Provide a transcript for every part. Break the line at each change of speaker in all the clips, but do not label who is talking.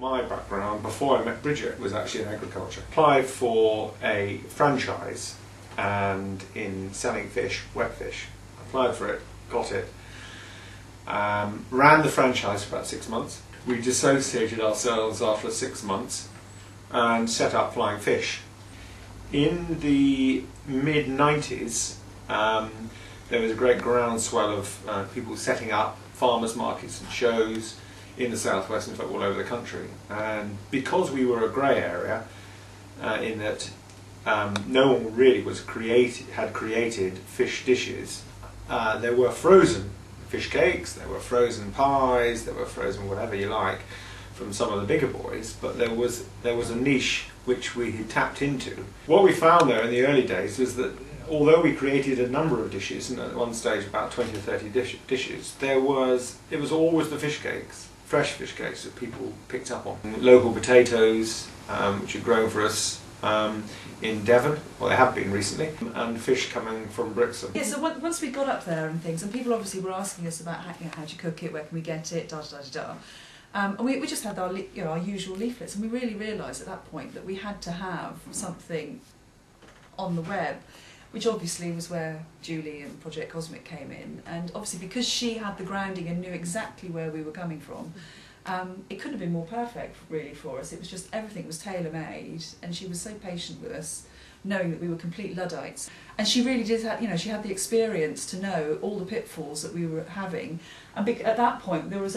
My background before I met Bridget was actually in agriculture. Applied for a franchise and in selling fish, wet fish. Applied for it, got it. Ran the franchise for about 6 months. We dissociated ourselves after 6 months and set up Flying Fish. In the mid-90s, there was a great groundswell of people setting up farmers markets and shows in the southwest, in fact all over the country. And because we were a grey area, in that no one really had created fish dishes, there were frozen fish cakes, there were frozen pies, there were frozen whatever you like from some of the bigger boys, but there was a niche which we had tapped into. What we found there in the early days was that although we created a number of dishes, and at one stage about 20 or 30 dishes, it was always the fish cakes, fresh fish cakes that people picked up on. Local potatoes, which are grown for us in Devon, well they have been recently, and fish coming from Brixham.
Yeah, so once we got up there and things, and people obviously were asking us about how do you cook it, where can we get it, da da da da. And we just had our usual leaflets, and we really realised at that point that we had to have something on the web, which obviously was where Julie and Project Cosmic came in. And obviously because she had the grounding and knew exactly where we were coming from, it couldn't have been more perfect really for us. It was just, everything was tailor-made, and she was so patient with us, knowing that we were complete Luddites. And she really did have, she had the experience to know all the pitfalls that we were having. And at that point there were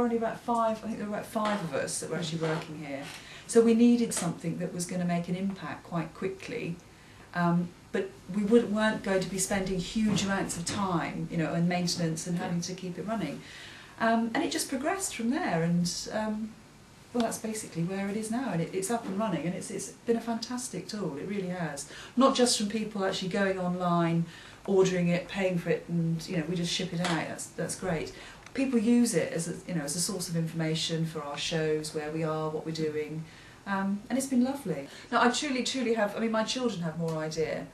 only about five of us that were actually working here. So we needed something that was going to make an impact quite quickly. But we weren't going to be spending huge amounts of time, and maintenance and having to keep it running. And it just progressed from there, and well, that's basically where it is now, and it's up and running, and it's been a fantastic tool. It really has. Not just from people actually going online, ordering it, paying for it, and we just ship it out. That's great. People use it as a source of information for our shows, where we are, what we're doing. And it's been lovely. Now I truly have, my children have more idea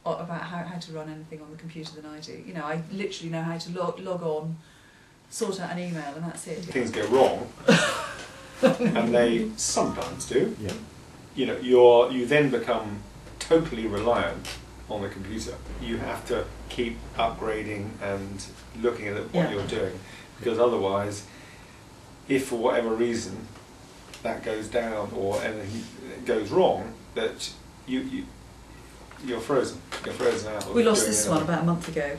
about how to run anything on the computer than I do. I literally know how to log on, sort out an email, and that's it.
Things go wrong, and they sometimes do.
Yeah.
You then become totally reliant on the computer. You have to keep upgrading and looking at what you're doing, because otherwise, if for whatever reason that goes down or anything goes wrong, that you're frozen. You're frozen out.
We lost this one about a month ago.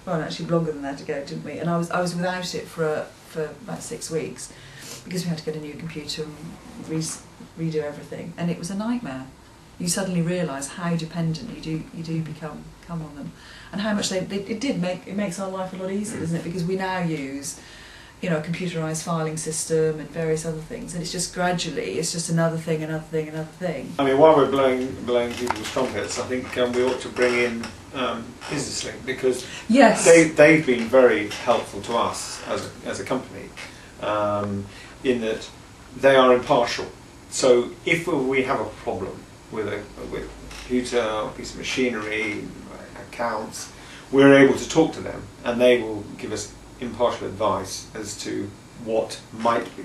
Well, actually longer than that ago, didn't we? And I was without it for about 6 weeks because we had to get a new computer and redo everything, and it was a nightmare. You suddenly realise how dependent you do become on them, and how much it makes our life a lot easier, doesn't it? Because we now use a computerised filing system and various other things, and it's just gradually, it's just another thing.
While we're blowing people's trumpets, I think we ought to bring in Business Link, because they've been very helpful to us as a company, in that they are impartial. So if we have a problem with a computer, a piece of machinery, accounts, we're able to talk to them, and they will give us impartial advice as to what might be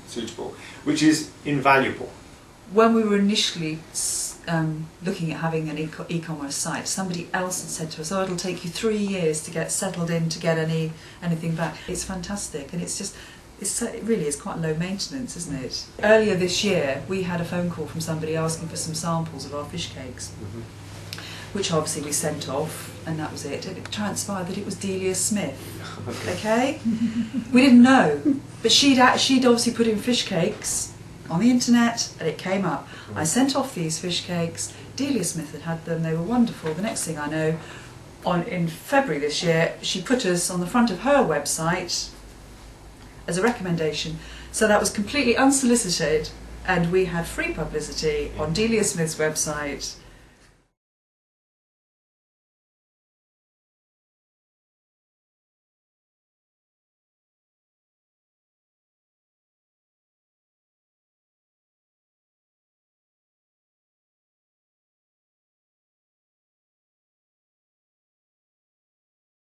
suitable, which is invaluable.
When we were initially looking at having an e-commerce site, somebody else had said to us, it'll take you 3 years to get settled in, to get anything back. It's fantastic, and it really is quite low maintenance, isn't it? Earlier this year we had a phone call from somebody asking for some samples of our fish cakes, which obviously we sent off, and that was it. And it transpired that it was Delia Smith. Okay? We didn't know, but she'd obviously put in fish cakes on the internet, and it came up. I sent off these fish cakes. Delia Smith had them. They were wonderful. The next thing I know, in February this year, she put us on the front of her website as a recommendation. So that was completely unsolicited, and we had free publicity on Delia Smith's website.